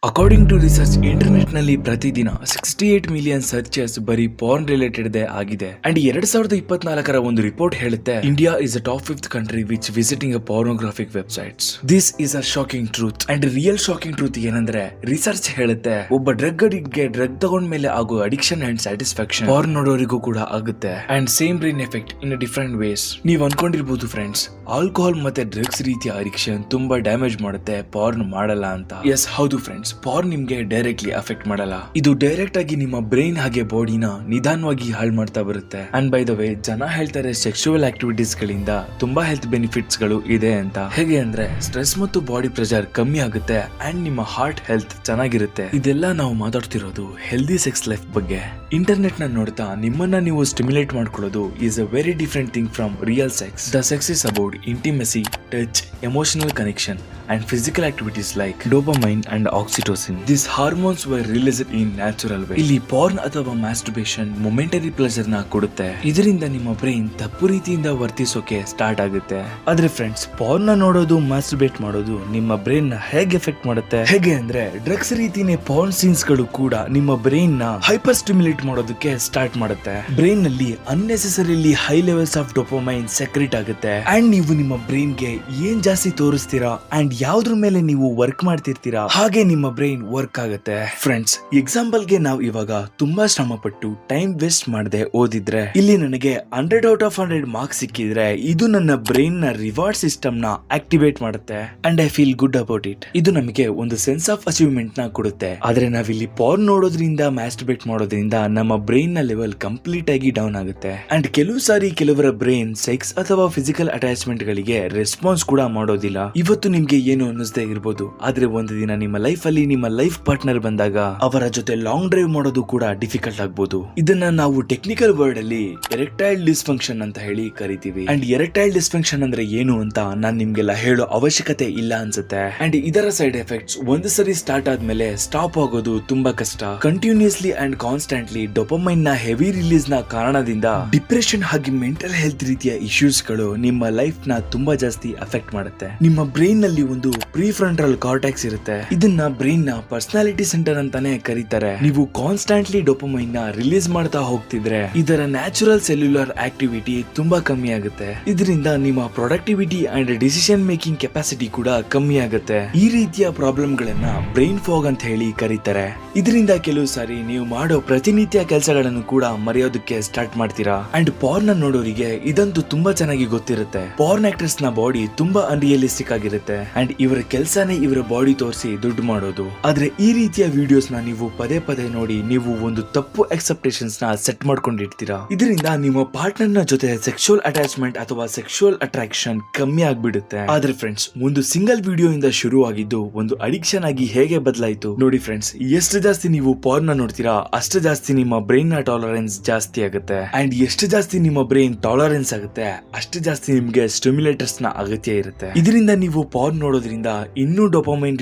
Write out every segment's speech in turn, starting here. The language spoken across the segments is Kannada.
ಅಕಾರ್ಡಿಂಗ್ ಟು ರಿಸರ್ಚ್ ಇಂಟರ್ನೆಟ್ ನಲ್ಲಿ ಪ್ರತಿದಿನ 68 ಮಿಲಿಯನ್ ಸರ್ಚಸ್ ಬರೀ ಪಾರ್ನ್ ರಿಲೇಟೆಡ್ ಆಗಿದೆ. ಅಂಡ್ 2024 ಒಂದು ರಿಪೋರ್ಟ್ ಹೇಳುತ್ತೆ India is a top 5th country which visiting a pornographic websites. This is a shocking truth. And real shocking truth ಏನಂದ್ರೆ ರಿಸರ್ಚ್ ಹೇಳುತ್ತೆ ಒಬ್ಬ ಡ್ರಗ್ ಅಡಿಕ್ಟ್ ಗೆ ಡ್ರಗ್ ತಗೊಂಡ ಮೇಲೆ ಆಗೋ ಅಡಿಕ್ಷನ್ ಅಂಡ್ ಸ್ಯಾಟಿಸ್ಫ್ಯಾಕ್ಷನ್ ಪಾರ್ನ್ ನೋಡೋರಿಗೂ ಕೂಡ ಆಗುತ್ತೆ. And same brain effect in different ways. ನೀವ್ ಅನ್ಕೊಂಡಿರ್ಬೋದು ಫ್ರೆಂಡ್ಸ್, ಆಲ್ಕೋಹಾಲ್ ಮತ್ತೆ ಡ್ರಗ್ಸ್ ರೀತಿಯ ಅಡಿಕ್ಷನ್ ತುಂಬಾ ಡ್ಯಾಮೇಜ್ ಮಾಡುತ್ತೆ, ಪಾರ್ನ್ ಮಾಡಲ್ಲ ಅಂತ. ಎಸ್, ಹೌದು ಫ್ರೆಂಡ್ಸ್, ಪಾರ್ನ್ ನಿಮ್ಗೆ ಡೈರೆಕ್ಟ್ಲಿ ಅಫೆಕ್ಟ್ ಮಾಡಲ್ಲ. ಇದು ಡೈರೆಕ್ಟ್ ಆಗಿ ನಿಮ್ಮ ಬ್ರೈನ್ ಹಾಗೆ ಬಾಡಿನ ನಿಧಾನವಾಗಿ ಹಾಳು ಮಾಡ್ತಾ ಬರುತ್ತೆ. ಅಂಡ್ ಬೈ ದ ವೇ, ಜನ ಹೇಳ್ತಾರೆ ಸೆಕ್ಸುವಲ್ ಆಕ್ಟಿವಿಟೀಸ್ ಗಳಿಂದ ತುಂಬಾ ಹೆಲ್ತ್ ಬೆನಿಫಿಟ್ಸ್ ಗಳು ಇದೆ ಅಂತ. ಹೇಗೆ ಅಂದ್ರೆ ಸ್ಟ್ರೆಸ್ ಮತ್ತು ಬಾಡಿ ಪ್ರೆಷರ್ ಕಮ್ಮಿ ಆಗುತ್ತೆ ಅಂಡ್ ನಿಮ್ಮ ಹಾರ್ಟ್ ಹೆಲ್ತ್ ಚೆನ್ನಾಗಿರುತ್ತೆ. ಇದೆಲ್ಲ ನಾವು ಮಾತಾಡ್ತಿರೋದು ಹೆಲ್ದಿ ಸೆಕ್ಸ್ ಲೈಫ್ ಬಗ್ಗೆ. ಇಂಟರ್ನೆಟ್ ನ ನೋಡ್ತಾ ನಿಮ್ಮನ್ನ ನೀವು ಸ್ಟಿಮ್ಯುಲೇಟ್ ಮಾಡ್ಕೊಳ್ಳೋದು is a very different thing from real sex. The sex is about intimacy, touch, emotional connection and physical activities like dopamine and oxytocin. These hormones were released in natural way. ಇಲ್ಲಿ porn ಅಥವಾ masturbation momentary pleasure ನ ಕೊಡುತ್ತೆ. ಇದರಿಂದ ನಿಮ್ಮ ಬ್ರೈನ್ ತಪ್ಪು ರೀತಿಯಿಂದ ವರ್ತಿಸೋಕೆ ಸ್ಟಾರ್ಟ್ ಆಗುತ್ತೆ. ಆದ್ರೆ ಫ್ರೆಂಡ್ಸ್, porn ನ ನೋಡೋದು, masturbate ಮಾಡೋದು ನಿಮ್ಮ ಬ್ರೈನ್ ನ ಹೇಗೆ ಎಫೆಕ್ಟ್ ಮಾಡುತ್ತೆ? ಹೇಗೆ ಅಂದ್ರೆ ಡ್ರಗ್ಸ್ ರೀತಿನೇ porn scenes ಗಳು ಕೂಡ ನಿಮ್ಮ ಬ್ರೈನ್ ನ ಹೈಪರ್ ಸ್ಟಿಮ್ಯುಲೇಟ್ ಮಾಡೋದಕ್ಕೆ ಸ್ಟಾರ್ಟ್ ಮಾಡುತ್ತೆ. ಬ್ರೈನ್ ನಲ್ಲಿ unnecessarily high levels of dopamine secret ಆಗುತ್ತೆ ಅಂಡ್ ನೀವು ನಿಮ್ಮ ಬ್ರೈನ್ ಗೆ ಏನ್ ಜಾಸ್ತಿ ತೋರಿಸ್ತೀರಾ ಅಂಡ್ ಯಾವ್ದ್ರ ಮೇಲೆ ನೀವು ವರ್ಕ್ ಮಾಡ್ತಿರ್ತೀರಾ ಹಾಗೆ ನಿಮ್ಮ ಬ್ರೈನ್ ವರ್ಕ್ ಆಗುತ್ತೆ. ಫ್ರೆಂಡ್ಸ್, ಎಕ್ಸಾಂಪಲ್ ಗೆ ನಾವು ಇವಾಗ ತುಂಬಾ ಶ್ರಮ ಪಟ್ಟು ಟೈಮ್ ವೇಸ್ಟ್ ಮಾಡದೆ ಓದಿದ್ರೆ ಇಲ್ಲಿ ನನಗೆ 100 out of 100 ಮಾರ್ಕ್ಸ್ ಸಿಕ್ಕಿದ್ರೆ ಇದು ನನ್ನ ಬ್ರೈನ್ ನ ರಿವಾರ್ಡ್ ಸಿಸ್ಟಮ್ ನ ಆಕ್ಟಿವೇಟ್ ಮಾಡುತ್ತೆ and I feel good about it. ಇದು ನಮಗೆ ಒಂದು ಸೆನ್ಸ್ ಆಫ್ ಅಚೀವ್ಮೆಂಟ್ ನ ಕೊಡುತ್ತೆ. ಆದ್ರೆ ನಾವಿಲ್ಲಿ ಪಾರ್ನ್ ನೋಡೋದ್ರಿಂದ, ಮ್ಯಾಸ್ಟರ್ಬೇಟ್ ಮಾಡೋದ್ರಿಂದ ನಮ್ಮ ಬ್ರೈನ್ ನ ಲೆವೆಲ್ ಕಂಪ್ಲೀಟ್ ಆಗಿ ಡೌನ್ ಆಗುತ್ತೆ. ಅಂಡ್ ಕೆಲವು ಸಾರಿ ಕೆಲವರ ಬ್ರೈನ್ ಸೆಕ್ಸ್ ಅಥವಾ ಫಿಸಿಕಲ್ ಅಟ್ಯಾಚ್ಮೆಂಟ್ ಗಳಿಗೆ ರೆಸ್ಪಾನ್ಸ್ ಕೂಡ ಮಾಡೋದಿಲ್ಲ. ಇವತ್ತು ನಿಮ್ಗೆ ಏನು ಅನ್ನಿಸದೇ ಇರಬಹುದು, ಆದ್ರೆ ಒಂದು ದಿನ ನಿಮ್ಮ ಲೈಫ್ ಅಲ್ಲಿ ನಿಮ್ಮ ಲೈಫ್ ಪಾರ್ಟ್ನರ್ ಬಂದಾಗ ಅವರ ಜೊತೆ ಲಾಂಗ್ ಡ್ರೈವ್ ಮಾಡೋದು ಕೂಡ ಡಿಫಿಕಲ್ಟ್ ಆಗಬಹುದು. ಇದನ್ನ ನಾವು ಟೆಕ್ನಿಕಲ್ ವರ್ಡ್ ಅಲ್ಲಿ ಎರೆಕ್ಟೈಲ್ ಡಿಸ್ಫಂಕ್ಷನ್ ಅಂತ ಹೇಳಿ ಕರಿತೀವಿ. ಅಂಡ್ ಎರೆಕ್ಟೈಲ್ ಡಿಸ್ಫಂಕ್ಷನ್ ಅಂದ್ರೆ ಏನು ಅಂತ ನಾನ್ ನಿಮ್ಗೆಲ್ಲ ಹೇಳೋ ಅವಶ್ಯಕತೆ ಇಲ್ಲ ಅನ್ಸುತ್ತೆ. ಅಂಡ್ ಇದರ ಸೈಡ್ ಎಫೆಕ್ಟ್ಸ್ ಒಂದು ಸರಿ ಸ್ಟಾರ್ಟ್ ಆದ್ಮೇಲೆ ಸ್ಟಾಪ್ ಆಗೋದು ತುಂಬಾ ಕಷ್ಟ. ಕಂಟಿನ್ಯೂಸ್ಲಿ ಅಂಡ್ ಕಾನ್ಸ್ಟೆಂಟ್ಲಿ ಡೋಪಮೈನ್ ನ ಹೆವಿ ರಿಲೀಸ್ ನ ಕಾರಣದಿಂದ ಡಿಪ್ರೆಷನ್ ಹಾಗೆ ಮೆಂಟಲ್ ಹೆಲ್ತ್ ರೀತಿಯ ಇಶ್ಯೂಸ್ ಗಳು ನಿಮ್ಮ ಲೈಫ್ ನ ತುಂಬಾ ಜಾಸ್ತಿ ಅಫೆಕ್ಟ್ ಮಾಡುತ್ತೆ. ನಿಮ್ಮ ಬ್ರೈನ್ ನಲ್ಲಿ ಒಂದು ಪ್ರಿಫ್ರಂಟಲ್ ಕಾರ್ಟೆಕ್ಸ್ ಇರುತ್ತೆ. ಇದನ್ನ ಬ್ರೈನ್ ನ ಪರ್ಸನಾಲಿಟಿ ಸೆಂಟರ್ ಅಂತಾನೆ ಕರೀತಾರೆ. ನೀವು ಕಾನ್ಸ್ಟೆಂಟ್ಲಿ ಡೋಪಮೈನ್ ನ ರಿಲೀಸ್ ಮಾಡ್ತಾ ಹೋಗ್ತಿದ್ರೆ ಇದರ ನ್ಯಾಚುರಲ್ ಸೆಲ್ಯುಲರ್ ಆಕ್ಟಿವಿಟಿ ತುಂಬಾ ಕಮ್ಮಿ ಆಗುತ್ತೆ. ಇದರಿಂದ ನಿಮ್ಮ productivity and decision making capacity ಕೂಡ ಕಮ್ಮಿ ಆಗುತ್ತೆ. ಈ ರೀತಿಯ ಪ್ರಾಬ್ಲಮ್ ಗಳನ್ನ ಬ್ರೈನ್ ಫಾಗ್ ಅಂತ ಹೇಳಿ ಕರೀತಾರೆ. ಇದರಿಂದ ಕೆಲವು ಸಾರಿ ನೀವು ಮಾಡೋ ಪ್ರತಿನಿತ್ಯ ಕೆಲಸಗಳನ್ನು ಕೂಡ ಮರೆಯೋದಕ್ಕೆ ಸ್ಟಾರ್ಟ್ ಮಾಡ್ತೀರಾ. ಅಂಡ್ ಪಾರ್ನ್ ನೋಡೋರಿಗೆ ಇದಂತೂ ತುಂಬಾ ಚೆನ್ನಾಗಿ ಗೊತ್ತಿರುತ್ತೆ. ಪಾರ್ನ್ ಆಕ್ಟರ್ಸ್ ನ ಬಾಡಿ ತುಂಬಾ ಅನ್ರಿಯಲಿಸ್ಟಿಕ್ ಆಗಿರುತ್ತೆ ಅಂಡ್ ಇವರ ಕೆಲಸನೇ ಇವರ ಬಾಡಿ ತೋರಿಸಿ ದುಡ್ಡು ಮಾಡೋದು. ಆದ್ರೆ ಈ ರೀತಿಯ ವಿಡಿಯೋಸ್ ನ ನೀವು ಪದೇ ಪದೇ ನೋಡಿ ನೀವು ಒಂದು ತಪ್ಪು ಎಕ್ಸ್ಪೆಕ್ಟೇಷನ್ಸ್ ನ ಸೆಟ್ ಮಾಡ್ಕೊಂಡಿರ್ತೀರಾ. ಇದರಿಂದ ನಿಮ್ಮ ಪಾರ್ಟ್ನರ್ ನ ಜೊತೆ ಸೆಕ್ಸುವಲ್ ಅಟ್ಯಾಚ್ಮೆಂಟ್ ಅಥವಾ ಸೆಕ್ಸುವಲ್ ಅಟ್ರಾಕ್ಷನ್ ಕಮ್ಮಿ ಆಗ್ಬಿಡುತ್ತೆ. ಆದ್ರೆ ಫ್ರೆಂಡ್ಸ್, ಒಂದು ಸಿಂಗಲ್ ವಿಡಿಯೋ ಇಂದ ಶುರು ಆಗಿದ್ದು ಒಂದು ಅಡಿಕ್ಷನ್ ಆಗಿ ಹೇಗೆ ಬದಲಾಯಿತು ನೋಡಿ ಫ್ರೆಂಡ್ಸ್. ಎಷ್ಟು ಜಾಸ್ತಿ ನೀವು ಪಾರ್ನ್ ನೋಡ್ತೀರಾ ಅಷ್ಟು ಜಾಸ್ತಿ ನಿಮ್ಮ ಬ್ರೈನ್ ನ ಟಾಲರೆನ್ಸ್ ಜಾಸ್ತಿ ಆಗುತ್ತೆ ಅಂಡ್ ಎಷ್ಟು ಜಾಸ್ತಿ ನಿಮ್ಮ ಬ್ರೈನ್ ಟಾಲರೆನ್ಸ್ ಆಗುತ್ತೆ ಅಷ್ಟು ಜಾಸ್ತಿ ನಿಮ್ಗೆ ಸ್ಟಿಮ್ಯುಲೇಟರ್ಸ್ ನ ಅಗತ್ಯ ಇರುತ್ತೆ. ಇದರಿಂದ ನೀವು ಪಾರ್ನ್ ನೋಡೋದ್ರಿಂದ ಇನ್ನೂ ಡೋಪಮೈನ್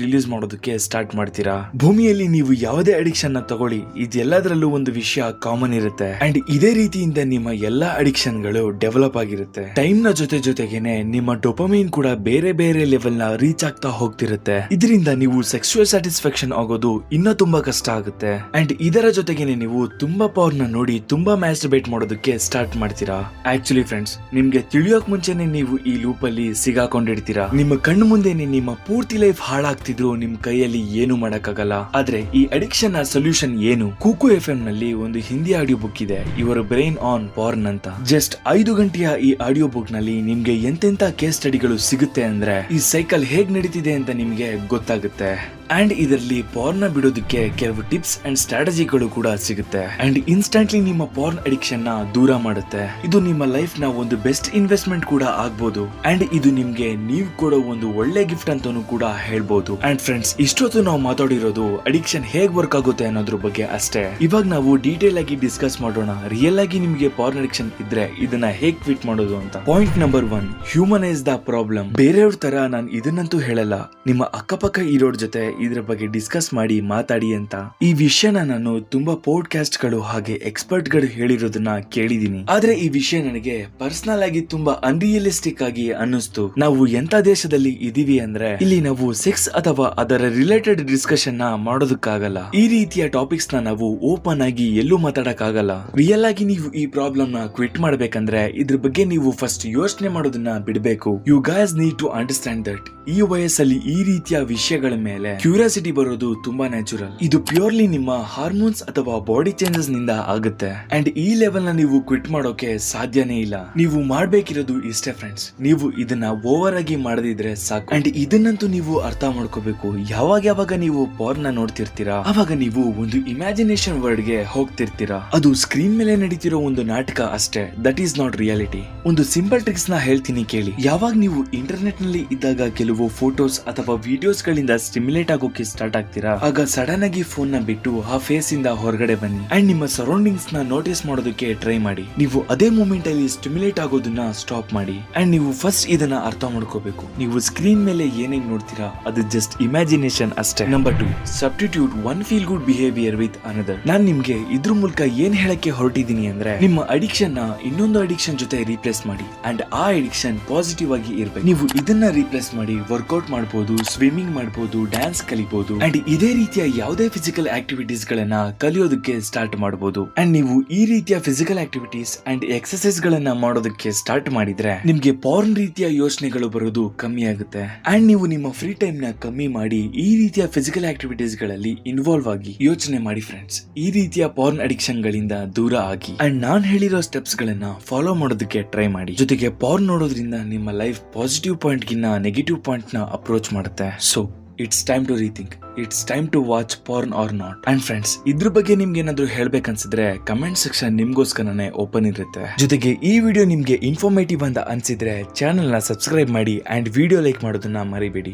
ರಿಲೀಸ್ ಮಾಡೋದಕ್ಕೆ ಸ್ಟಾರ್ಟ್ ಮಾಡ್ತೀರಾ. ಭೂಮಿಯಲ್ಲಿ ನೀವು ಯಾವುದೇ ಅಡಿಕ್ಷನ್ ನ ತಗೊಳ್ಳಿ, ಇದೆಲ್ಲದರಲ್ಲೂ ಒಂದು ವಿಷಯ ಕಾಮನ್ ಇರುತ್ತೆ ಅಂಡ್ ಇದೇ ರೀತಿಯಿಂದ ನಿಮ್ಮ ಎಲ್ಲಾ ಅಡಿಕ್ಷನ್ ಗಳು ಡೆವಲಪ್ ಆಗಿರುತ್ತೆ. ಟೈಮ್ ನ ಜೊತೆಗೇನೆ ನಿಮ್ಮ ಡೋಪಮೈನ್ ಕೂಡ ಬೇರೆ ಬೇರೆ ಲೆವೆಲ್ ನ ರೀಚ್ ಆಗ್ತಾ ಹೋಗ್ತಿರುತ್ತೆ. ಇದರಿಂದ ನೀವು ಸೆಕ್ಸುವಲ್ ಸ್ಯಾಟಿಸ್ಫ್ಯಾಕ್ಷನ್ ಆಗೋದು ಇನ್ನೂ ತುಂಬಾ ಕಷ್ಟ ಆಗುತ್ತೆ ಅಂಡ್ ಇದರ ಜೊತೆಗೇನೆ ನೀವು ತುಂಬಾ ಪಾರ್ನ್ ನೋಡಿ ತುಂಬಾ ಮ್ಯಾಸ್ಟರ್ಬೇಟ್ ಮಾಡೋದಕ್ಕೆ ಸ್ಟಾರ್ಟ್ ಮಾಡ್ತೀರಾ. ಆಕ್ಚುಲಿ ಫ್ರೆಂಡ್ಸ್, ನಿಮ್ಗೆ ತಿಳಿಯೋಕ್ ಮುಂಚೆನೆ ನೀವು ಈ ಲೂಪ್ ಅಲ್ಲಿ ಸಿಗಾಕೊಂಡಿರ್ತೀರಾ. ನಿಮ್ಮ ಕಣ್ಣು ಮುಂದೆನೆ ನಿಮ್ಮ ಪೂರ್ತಿ ಲೈಫ್ ಹಾಳಾಗ್ತಿದ್ರು ನಿಮ್ ಕೈಯಲ್ಲಿ ಏನು ಮಾಡಕ್ಕಾಗಲ್ಲ. ಆದ್ರೆ ಈ ಅಡಿಕ್ಷನ್ ನ ಸೊಲ್ಯೂಷನ್ ಏನು? ಕೂಕು FM ನಲ್ಲಿ ಒಂದು ಹಿಂದಿ ಆಡಿಯೋ ಬುಕ್ ಇದೆ, ಯುವರ್ ಬ್ರೈನ್ ಆನ್ ಪಾರ್ನ್ ಅಂತ. ಜಸ್ಟ್ 5 ಗಂಟೆಯ ಈ ಆಡಿಯೋ ಬುಕ್ ನಲ್ಲಿ ನಿಮ್ಗೆ ಎಂತೆಂತ ಕೇಸ್ ಸ್ಟಡಿಗಳು ಸಿಗುತ್ತೆ ಅಂದ್ರೆ ಈ ಸೈಕಲ್ ಹೇಗ್ ನಡೀತಿದೆ ಅಂತ ನಿಮ್ಗೆ ಗೊತ್ತಾಗುತ್ತೆ. ಅಂಡ್ ಇದರಲ್ಲಿ ಪಾರ್ನ್ ನ ಬಿಡೋದಕ್ಕೆ ಕೆಲವು ಟಿಪ್ಸ್ ಅಂಡ್ ಸ್ಟ್ರಾಟಜಿಗಳು ಕೂಡ ಸಿಗುತ್ತೆ ಅಂಡ್ ಇನ್ಸ್ಟಂಟ್ಲಿ ನಿಮ್ಮ ಪಾರ್ನ್ ಅಡಿಕ್ಷನ್ ನ ದೂರ ಮಾಡುತ್ತೆ. ಇದು ನಿಮ್ಮ ಲೈಫ್ ನ ಒಂದು ಬೆಸ್ಟ್ ಇನ್ವೆಸ್ಟ್ಮೆಂಟ್ ಕೂಡ ಆಗ್ಬಹುದು ಅಂಡ್ ಇದು ನಿಮ್ಗೆ ನೀವು ಕೊಡೋ ಒಂದು ಒಳ್ಳೆ ಗಿಫ್ಟ್ ಅಂತಾನೂ ಕೂಡ ಹೇಳ್ಬಹುದು. ಅಂಡ್ ಫ್ರೆಂಡ್ಸ್, ಇಷ್ಟೊತ್ತು ನಾವು ಮಾತಾಡಿರೋದು ಅಡಿಕ್ಷನ್ ಹೇಗ್ ವರ್ಕ್ ಆಗುತ್ತೆ ಅನ್ನೋದ್ರ ಬಗ್ಗೆ ಅಷ್ಟೇ. ಇವಾಗ ನಾವು ಡೀಟೇಲ್ ಆಗಿ ಡಿಸ್ಕಸ್ ಮಾಡೋಣ ರಿಯಲ್ ಆಗಿ ನಿಮ್ಗೆ ಪಾರ್ನ್ ಅಡಿಕ್ಷನ್ ಇದ್ರೆ ಇದನ್ನ ಹೇಗ್ ಕ್ವಿಟ್ ಮಾಡೋದು ಅಂತ. Point number 1, humanise the problem. ಬೇರೆಯವ್ರ ತರ ನಾನು ಇದನ್ನಂತೂ ಹೇಳಲ್ಲ, ನಿಮ್ಮ ಅಕ್ಕಪಕ್ಕ ಇರೋರ್ ಜೊತೆ ಇದ್ರ ಬಗ್ಗೆ ಡಿಸ್ಕಸ್ ಮಾಡಿ ಮಾತಾಡಿ ಅಂತ. ಈ ವಿಷಯನ ನಾನು ತುಂಬಾ ಪಾಡ್ಕಾಸ್ಟ್ ಗಳು ಹಾಗೆ ಎಕ್ಸ್ಪರ್ಟ್ ಗಳು ಹೇಳಿರೋದನ್ನ ಕೇಳಿದೀನಿ. ಆದ್ರೆ ಈ ವಿಷಯ ನನಗೆ ಪರ್ಸನಲ್ ಆಗಿ ತುಂಬಾ ಅನ್ರಿಯಲಿಸ್ಟಿಕ್ ಆಗಿ ಅನ್ನಿಸ್ತು. ನಾವು ಎಂತ ದೇಶದಲ್ಲಿ ಇದೀವಿ ಅಂದ್ರೆ ಇಲ್ಲಿ ನಾವು ಸೆಕ್ಸ್ ಅಥವಾ ಅದರ ರಿಲೇಟೆಡ್ ಡಿಸ್ಕಷನ್ ನ ಮಾಡೋದಕ್ಕಾಗಲ್ಲ. ಈ ರೀತಿಯ ಟಾಪಿಕ್ಸ್ ನ ನಾವು ಓಪನ್ ಆಗಿ ಎಲ್ಲೂ ಮಾತಾಡಕ್ಕಾಗಲ್ಲ. ರಿಯಲ್ ಆಗಿ ನೀವು ಈ ಪ್ರಾಬ್ಲಮ್ ನ ಕ್ವಿಟ್ ಮಾಡ್ಬೇಕಂದ್ರೆ ಇದ್ರ ಬಗ್ಗೆ ನೀವು ಫಸ್ಟ್ ಯೋಚನೆ ಮಾಡೋದನ್ನ ಬಿಡಬೇಕು. You guys need to understand that ಈ ವಯಸ್ಸಲ್ಲಿ ಈ ರೀತಿಯ ವಿಷಯಗಳ ಮೇಲೆ ಕ್ಯೂರಿಯಾಸಿಟಿ ಬರೋದು ತುಂಬಾ ನ್ಯಾಚುರಲ್. ಇದು ಪ್ಯೂರ್ಲಿ ನಿಮ್ಮ ಹಾರ್ಮೋನ್ಸ್ ಅಥವಾ ಬಾಡಿ ಚೇಂಜಸ್ ನಿಂದ ಆಗುತ್ತೆ. ಅಂಡ್ ಈ ಲೆವೆಲ್ ನ ನೀವು ಕ್ವಿಟ್ ಮಾಡೋಕೆ ಸಾಧ್ಯನೇ ಇಲ್ಲ. ನೀವು ಮಾಡ್ಬೇಕಿರೋದು ಇಷ್ಟೇ ಫ್ರೆಂಡ್ಸ್, ನೀವು ಇದನ್ನ ಓವರ್ ಆಗಿ ಮಾಡದಿದ್ರೆ ಸಾಕು. ಅಂಡ್ ಇದನ್ನಂತೂ ನೀವು ಅರ್ಥ ಮಾಡ್ಕೋಬೇಕು. ಯಾವಾಗ ನೀವು ಪಾರ್ನ್ ನ ನೋಡ್ತಿರ್ತೀರಾ ಅವಾಗ ನೀವು ಒಂದು ಇಮ್ಯಾಜಿನೇಷನ್ ವರ್ಲ್ಡ್ ಗೆ ಹೋಗ್ತಿರ್ತೀರಾ. ಅದು ಸ್ಕ್ರೀನ್ ಮೇಲೆ ನಡೀತಿರೋ ಒಂದು ನಾಟಕ ಅಷ್ಟೇ. That is not reality. ಒಂದು ಸಿಂಪಲ್ ಟ್ರಿಕ್ಸ್ ನ ಹೇಳ್ತೀನಿ ಕೇಳಿ. ಯಾವಾಗ ನೀವು ಇಂಟರ್ನೆಟ್ ನಲ್ಲಿ ಇದ್ದಾಗ ಕೆಲವು ಫೋಟೋಸ್ ಅಥವಾ ವಿಡಿಯೋಸ್ ಗಳಿಂದ ಸ್ಟಿಮ್ಯುಲೇಟ್ ಆಗೋಕೆ ಸ್ಟಾರ್ಟ್ ಆಗ್ತೀರಾ, ಆಗ ಸಡನ್ ಆಗಿ ಫೋನ್ ನ ಬಿಟ್ಟು ಆ ಫೇಸ್ ಇಂದ ಹೊರಗಡೆ ಬನ್ನಿ ಅಂಡ್ ನಿಮ್ಮ ಸರೌಂಡಿಂಗ್ಸ್ ನ ನೋಟಿಸ್ ಮಾಡೋದಕ್ಕೆ ಟ್ರೈ ಮಾಡಿ. ನೀವು ಅದೇ ಮೂಮೆಂಟ್ ಅಲ್ಲಿ ಸ್ಟಿಮ್ಯುಲೇಟ್ ಆಗೋದನ್ನ ಸ್ಟಾಪ್ ಮಾಡಿ. ಅಂಡ್ ನೀವು ಫಸ್ಟ್ ಇದನ್ನ ಅರ್ಥ ಮಾಡ್ಕೋಬೇಕು. ನೀವು ಸ್ಕ್ರೀನ್ ಮೇಲೆ ಏನೇನ್ ನೋಡ್ತೀರಾ ಅದು ಜಸ್ಟ್ ಇಮ್ಯಾಜಿನೇಷನ್ ಅಷ್ಟೇ. Number 2, substitute one feel good behaviour with another. ನಾನ್ ನಿಮ್ಗೆ ಇದ್ರ ಮೂಲಕ ಏನ್ ಹೇಳಕ್ಕೆ ಹೊರಟಿದ್ದೀನಿ ಅಂದ್ರೆ ನಿಮ್ಮ ಅಡಿಕ್ಷನ್ ನ ಇನ್ನೊಂದು ಅಡಿಕ್ಷನ್ ಜೊತೆ ರೀಪ್ಲೇಸ್ ಮಾಡಿ. ಅಂಡ್ ಆ ಅಡಿಕ್ಷನ್ ಪಾಸಿಟಿವ್ ಆಗಿ ಇರ್ಬೇಕು. ನೀವು ಇದನ್ನ ರೀಪ್ಲೇಸ್ ಮಾಡಿ ವರ್ಕೌಟ್ ಮಾಡಬಹುದು, ಸ್ವಿಮ್ಮಿಂಗ್ ಮಾಡಬಹುದು, ಡ್ಯಾನ್ಸ್ ಕಲಿಬಹುದು ಅಂಡ್ ಇದೇ ರೀತಿಯ ಯಾವುದೇ ಫಿಸಿಕಲ್ ಆಕ್ಟಿವಿಟೀಸ್ ಗಳನ್ನ ಕಲಿಯೋದಕ್ಕೆ ಸ್ಟಾರ್ಟ್ ಮಾಡಬಹುದು. ಅಂಡ್ ನೀವು ಈ ರೀತಿಯ ಫಿಸಿಕಲ್ ಆಕ್ಟಿವಿಟೀಸ್ ಅಂಡ್ ಎಕ್ಸರ್ಸೈಸ್ ಗಳನ್ನ ಮಾಡೋದಕ್ಕೆ ಸ್ಟಾರ್ಟ್ ಮಾಡಿದ್ರೆ ನಿಮ್ಗೆ ಪಾರ್ನ್ ರೀತಿಯ ಯೋಚನೆಗಳು ಬರೋದು ಕಮ್ಮಿ ಆಗುತ್ತೆ. ಅಂಡ್ ನೀವು ನಿಮ್ಮ ಫ್ರೀ ಟೈಮ್ ನ ಕಮ್ಮಿ ಮಾಡಿ ಈ ರೀತಿಯ ಫಿಸಿಕಲ್ ಆಕ್ಟಿವಿಟೀಸ್ ಗಳಲ್ಲಿ ಇನ್ವಾಲ್ವ್ ಆಗಿ ಯೋಚನೆ ಮಾಡಿ ಫ್ರೆಂಡ್ಸ್. ಈ ರೀತಿಯ ಪಾರ್ನ್ ಅಡಿಕ್ಷನ್ ಗಳಿಂದ ದೂರ ಆಗಿ ಅಂಡ್ ನಾನ್ ಹೇಳಿರೋ ಸ್ಟೆಪ್ಸ್ ಗಳನ್ನ ಫಾಲೋ ಮಾಡೋದಕ್ಕೆ ಟ್ರೈ ಮಾಡಿ. ಜೊತೆಗೆ ಪಾರ್ನ್ ನೋಡೋದ್ರಿಂದ ನಿಮ್ಮ ಲೈಫ್ ಪಾಸಿಟಿವ್ ಪಾಯಿಂಟ್ ಗಿನ್ನ ನೆಗೆಟಿವ್ ಪಾಯಿಂಟ್ ನ ಅಪ್ರೋಚ್ ಮಾಡುತ್ತೆ. So it's time to rethink. It's time to watch porn or not. And friends, ಇದ್ರ ಬಗ್ಗೆ ನಿಮ್ಗೆ ಏನಾದ್ರು ಹೇಳ್ಬೇಕನ್ಸಿದ್ರೆ ಕಮೆಂಟ್ ಸೆಕ್ಷನ್ ನಿಮ್ಗೋಸ್ಕರನೇ ಓಪನ್ ಇರುತ್ತೆ. ಜೊತೆಗೆ ಈ ವಿಡಿಯೋ ನಿಮ್ಗೆ ಇನ್ಫಾರ್ಮೇಟಿವ್ ಅಂತ ಅನ್ಸಿದ್ರೆ ಚಾನೆಲ್ ನ ಸಬ್ಸ್ಕ್ರೈಬ್ ಮಾಡಿ ಅಂಡ್ ವಿಡಿಯೋ ಲೈಕ್ ಮಾಡೋದನ್ನ ಮರಿಬೇಡಿ.